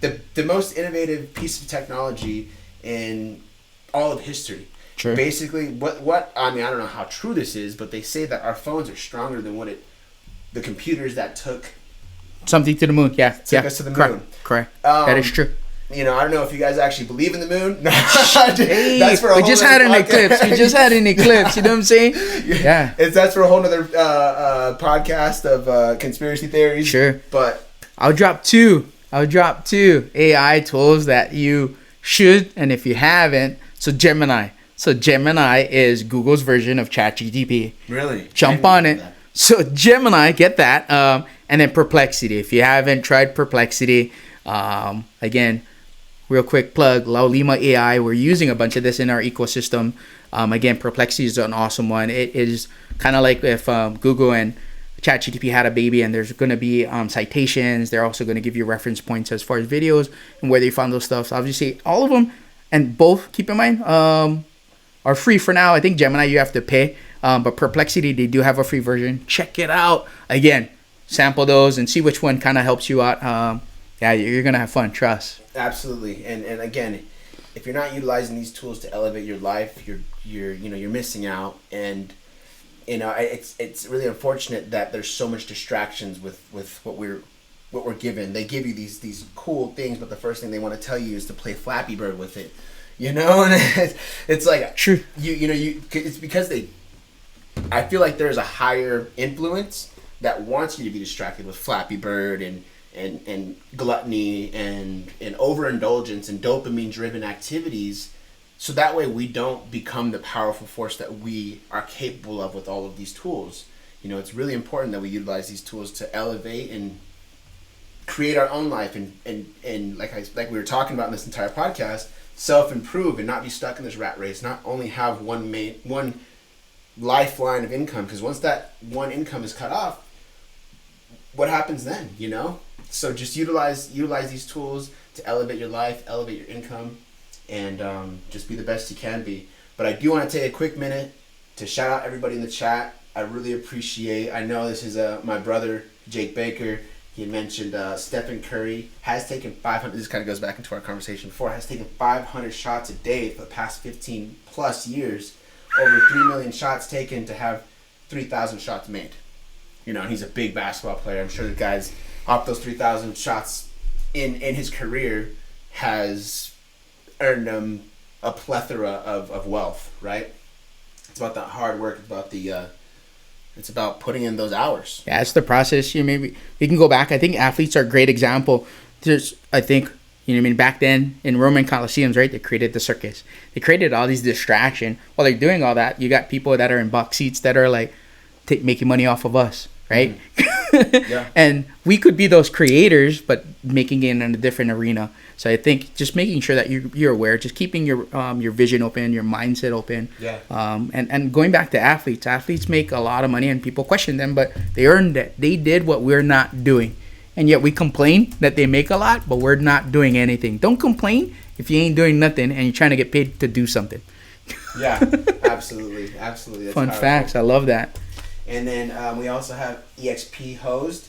the most innovative piece of technology in all of history. Sure. Basically, what I mean, I don't know how true this is, but they say that our phones are stronger than the computers that took something to the moon. Yeah, took us to the moon. Correct. That is true. I don't know if you guys actually believe in the moon. That's for we just had an eclipse. We just had an eclipse. You know what I'm saying? Yeah. That's for a whole nother podcast of conspiracy theories. Sure. But I'll drop two AI tools that you should, and if you haven't, so Gemini. So Gemini is Google's version of Chat GPT. Really? Jump on it. So Gemini, get that. And then Perplexity. If you haven't tried Perplexity, again, real quick plug, Laulima AI. We're using a bunch of this in our ecosystem. Again, Perplexity is an awesome one. It is kind of like if Google and ChatGPT had a baby, and there's going to be citations. They're also going to give you reference points as far as videos and where they found those stuff. So obviously, all of them, and both, keep in mind, are free for now. I think Gemini you have to pay, but Perplexity, they do have a free version. Check it out. Again, sample those and see which one kind of helps you out. Yeah, you're gonna have fun. Trust. Absolutely, and again, if you're not utilizing these tools to elevate your life, you're missing out. And it's really unfortunate that there's so much distractions with what we're given. They give you these cool things, but the first thing they want to tell you is to play Flappy Bird with it. And it's like true. It's because I feel like there's a higher influence that wants you to be distracted with Flappy Bird and gluttony and overindulgence and dopamine driven activities, so that way we don't become the powerful force that we are capable of with all of these tools. It's really important that we utilize these tools to elevate and create our own life and like we were talking about in this entire podcast, self-improve and not be stuck in this rat race. Not only have one lifeline of income, because once that one income is cut off, what happens then? So just utilize these tools to elevate your life, elevate your income, and just be the best you can be. But I do want to take a quick minute to shout out everybody in the chat. I really appreciate. I know this is my brother Jake Baker. He mentioned Stephen Curry has taken 500. This kind of goes back into our conversation before. Has taken 500 shots a day for the past 15 plus years. Over 3 million shots taken to have 3,000 shots made. You know, and he's a big basketball player. I'm sure the guys off those 3,000 shots in his career has earned him a plethora of wealth, right? It's about that hard work. It's about it's about putting in those hours. Yeah, it's the process. Maybe we can go back. I think athletes are a great example. I think, back then in Roman Colosseums, right? They created the circus. They created all these distraction. While they're doing all that, you got people that are in box seats that are like making money off of us, right? Mm-hmm. Yeah. And we could be those creators, but making it in a different arena. So I think just making sure that you're aware, just keeping your vision open, your mindset open. Yeah. And going back to athletes. Athletes make a lot of money, and people question them, but they earned it. They did what we're not doing, and yet we complain that they make a lot, but we're not doing anything. Don't complain if you ain't doing nothing and you're trying to get paid to do something. Yeah, absolutely. That's fun powerful facts. I love that. And then we also have EXP Host.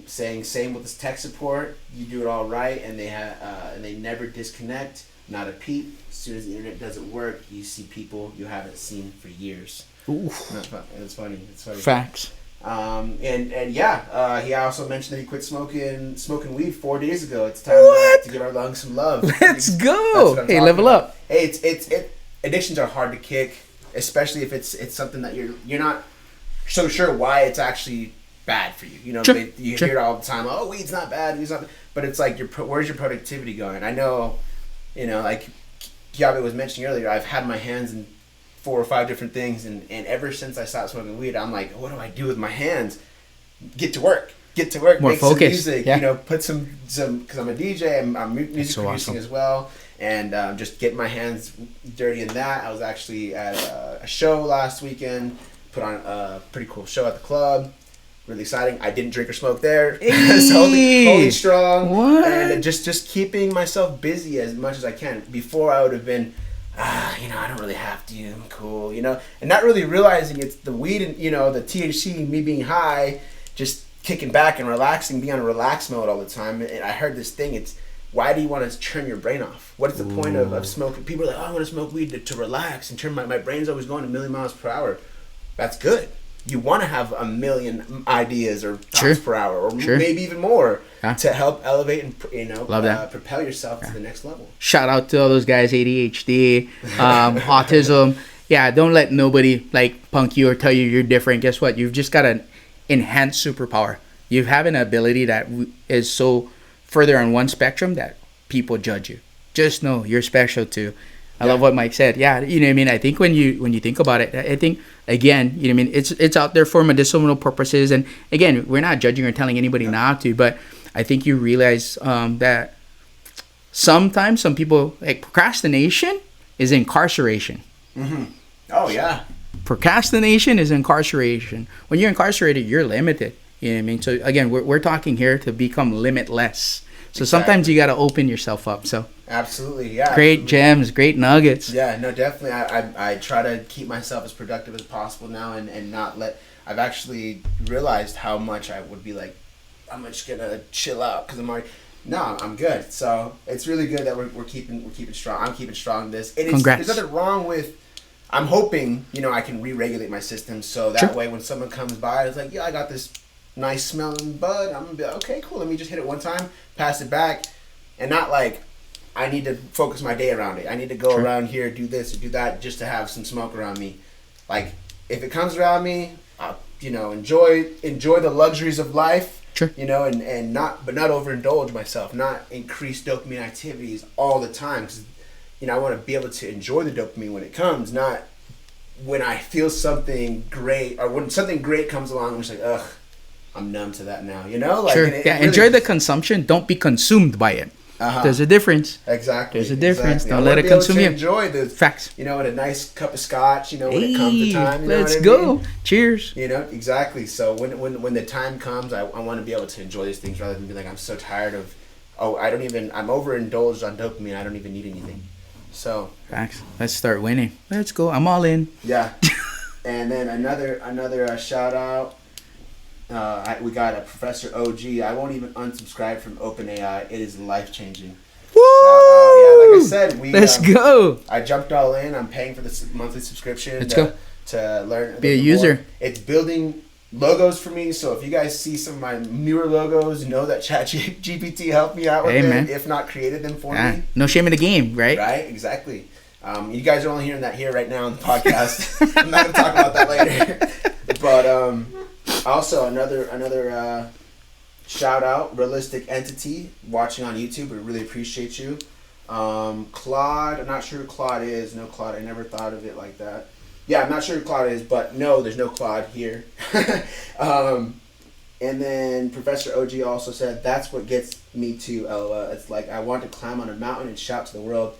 Saying same with this tech support, you do it all right, and they never disconnect, not a peep. As soon as the internet doesn't work, you see people you haven't seen for years. Oof. It's funny. Facts. He also mentioned that he quit smoking weed 4 days ago. It's time to give our lungs some love. Let's go. Hey, level up. Hey, addictions are hard to kick, especially if it's something that you're not so sure why it's actually bad for you. Sure. You hear it all the time. Oh, weed's not bad. But it's like, where's your productivity going? I know, like Keawe was mentioning earlier, I've had my hands in 4 or 5 different things, and ever since I stopped smoking weed, I'm like, what do I do with my hands? Get to work. More make focused. Some music. Yeah. Put some because I'm a DJ. I'm music so producing awesome. as well, and just get my hands dirty in that. I was actually at a show last weekend. Put on a pretty cool show at the club. Really exciting. I didn't drink or smoke there. Hey. holding strong. What? And just keeping myself busy as much as I can. Before I would have been, I don't really have to. I'm cool, and not really realizing it's the weed and the THC, me being high, just kicking back and relaxing, being on a relaxed mode all the time. And I heard this thing. It's why do you want to turn your brain off? What is the point of smoking? People are like, I want to smoke weed to relax and turn my brain's always going a million miles per hour. That's good. You want to have a million ideas or thoughts per hour, or maybe even more, to help elevate and propel yourself to the next level. Shout out to all those guys, ADHD, autism. Yeah, don't let nobody punk you or tell you you're different. Guess what? You've just got an enhanced superpower. You have an ability that is so further on one spectrum that people judge you. Just know you're special too. I love what Mike said. Yeah, I think when you think about it, I think again, it's out there for medicinal purposes, and again, we're not judging or telling anybody not to, but I think you realize that sometimes some people procrastination is incarceration. Mm-hmm. Oh yeah. Procrastination is incarceration. When you're incarcerated, you're limited. So again, we're talking here to become limitless. So sometimes you got to open yourself up. So absolutely, yeah. Great gems, great nuggets. Yeah, no, definitely. I try to keep myself as productive as possible now, and not let. I've actually realized how much I would be like, I'm just gonna chill out because I'm already. No, I'm good. So it's really good that we're keeping strong. I'm keeping strong. Congrats. There's nothing wrong with. I'm hoping I can re-regulate my system so that way when someone comes by, it's like, yeah, I got this nice smelling bud. I'm gonna be like, okay, cool. Let me just hit it one time, pass it back, and not like I need to focus my day around it. I need to go around here, do this or do that, just to have some smoke around me. Like if it comes around me, I'll, enjoy the luxuries of life. Sure. And not overindulge myself, not increase dopamine activities all the time. Because I want to be able to enjoy the dopamine when it comes, not when I feel something great or when something great comes along. I'm just like, ugh. I'm numb to that now, Sure. Enjoy the consumption. Don't be consumed by it. There's a difference. Exactly. There's a difference. Exactly. Don't let it consume you. Enjoy the facts. With a nice cup of scotch. When it comes to time. Let's go. Cheers. Exactly. So when the time comes, I want to be able to enjoy these things rather than be like, I'm so tired of. I'm overindulged on dopamine. I don't even need anything. So Facts. Let's start winning. Let's go. I'm all in. yeah. And then another shout out. We got a Professor OG. I won't even unsubscribe from OpenAI. It is life changing. Woo! Yeah, like I said, let's go. I jumped all in. I'm paying for this monthly subscription. Let's go. To learn. Be a user. More. It's building logos for me. So if you guys see some of my newer logos, know that Chat GPT helped me out with them. Man. If not created them for me. No shame in the game, right? Right. Exactly. You guys are only hearing that here right now on the podcast. I'm not going to talk about that later. But also another shout out, Realistic Entity, watching on YouTube. We really appreciate you. Claude, I'm not sure who Claude is. No Claude, I never thought of it like that. Yeah, I'm not sure who Claude is, but no, there's no Claude here. And then Professor OG also said, that's what gets me too, LOL. It's like I want to climb on a mountain and shout to the world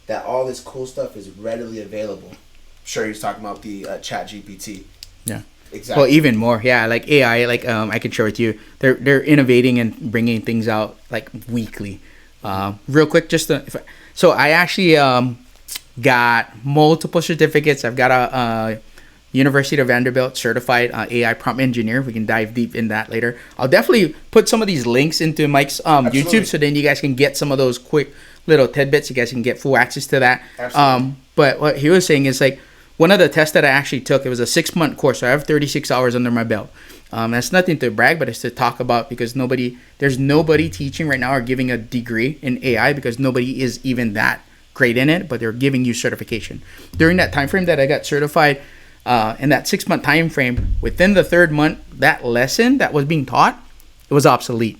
that all this cool stuff is readily available. I'm sure he's talking about the Chat GPT. Yeah. Exactly. Well, even more, yeah. Like AI, like I can share with you, they're innovating and bringing things out like weekly. Real quick, so I actually got multiple certificates. I've got a University of Vanderbilt certified AI prompt engineer. We can dive deep in that later. I'll definitely put some of these links into Mike's YouTube, so then you guys can get some of those quick little tidbits. You guys can get full access to that. Absolutely. But what he was saying is like, one of the tests that I actually took, it was a 6-month course. So I have 36 hours under my belt. That's nothing to brag, but it's to talk about because there's nobody teaching right now or giving a degree in AI because nobody is even that great in it, but they're giving you certification. During that time frame that I got certified, in that 6-month time frame, within the 3rd month, that lesson that was being taught, it was obsolete.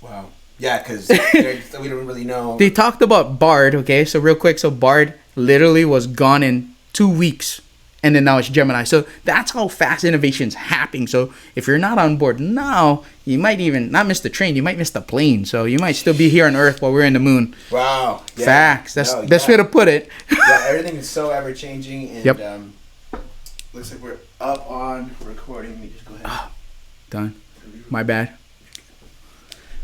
Wow. Yeah, because we don't really know. They talked about Bard, okay? So real quick, so Bard literally was gone in 2 weeks, and then now it's Gemini. So that's how fast innovation's happening. So if you're not on board now, you might even not miss the train, you might miss the plane. So you might still be here on Earth while we're in the moon. Wow. Yeah. Facts. That's the best way to put it. Yeah, everything is so ever changing, and yep. Looks like we're up on recording. Let me just go ahead. Done. My bad.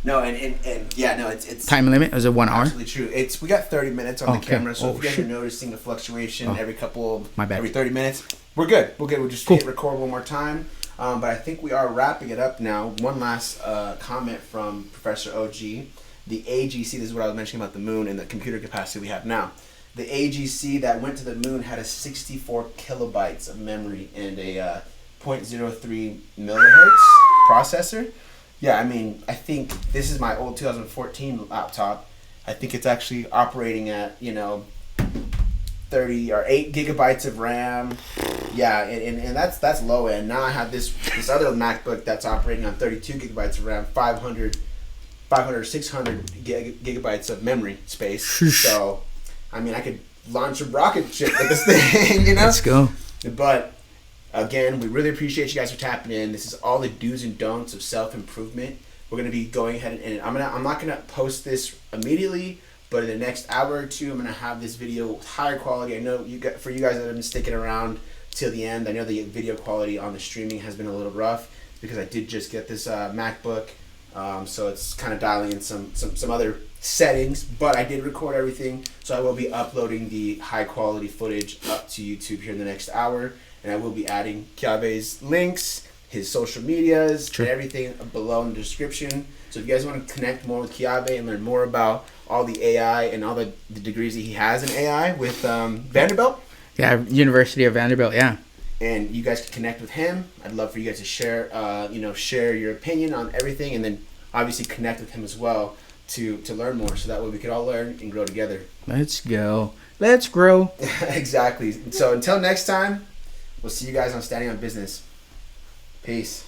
No, and yeah, no, it's time limit. Was it 1 hour? Absolutely true. We got 30 minutes on the camera, so if you guys are noticing a fluctuation every 30 minutes, we're good. We'll just hit record one more time. But I think we are wrapping it up now. One last comment from Professor OG. The AGC, this is what I was mentioning about the moon and the computer capacity we have now. The AGC that went to the moon had a 64 kilobytes of memory and a 0.03 millihertz processor. Yeah, I mean, I think this is my old 2014 laptop. I think it's actually operating at, 30 or 8 gigabytes of RAM. Yeah, and that's low end. Now I have this other MacBook that's operating on 32 gigabytes of RAM, 500 or 600 gigabytes of memory space. So, I mean, I could launch a rocket ship with this thing, Let's go. But again, we really appreciate you guys for tapping in. This is all the do's and don'ts of self-improvement. We're going to be going ahead and I'm not going to post this immediately, but in the next hour or two, I'm going to have this video with higher quality. I know for you guys that have been sticking around till the end, I know the video quality on the streaming has been a little rough because I did just get this MacBook, so it's kind of dialing in some other settings, but I did record everything, so I will be uploading the high quality footage up to YouTube here in the next hour. And I will be adding Keawe's links, his social medias, and everything below in the description. So if you guys want to connect more with Keawe and learn more about all the AI and all the degrees that he has in AI with Vanderbilt. Yeah, University of Vanderbilt, yeah. And you guys can connect with him. I'd love for you guys to share your opinion on everything, and then obviously connect with him as well to learn more. So that way we could all learn and grow together. Let's go. Let's grow. Exactly. So until next time. We'll see you guys on Standing on Business. Peace.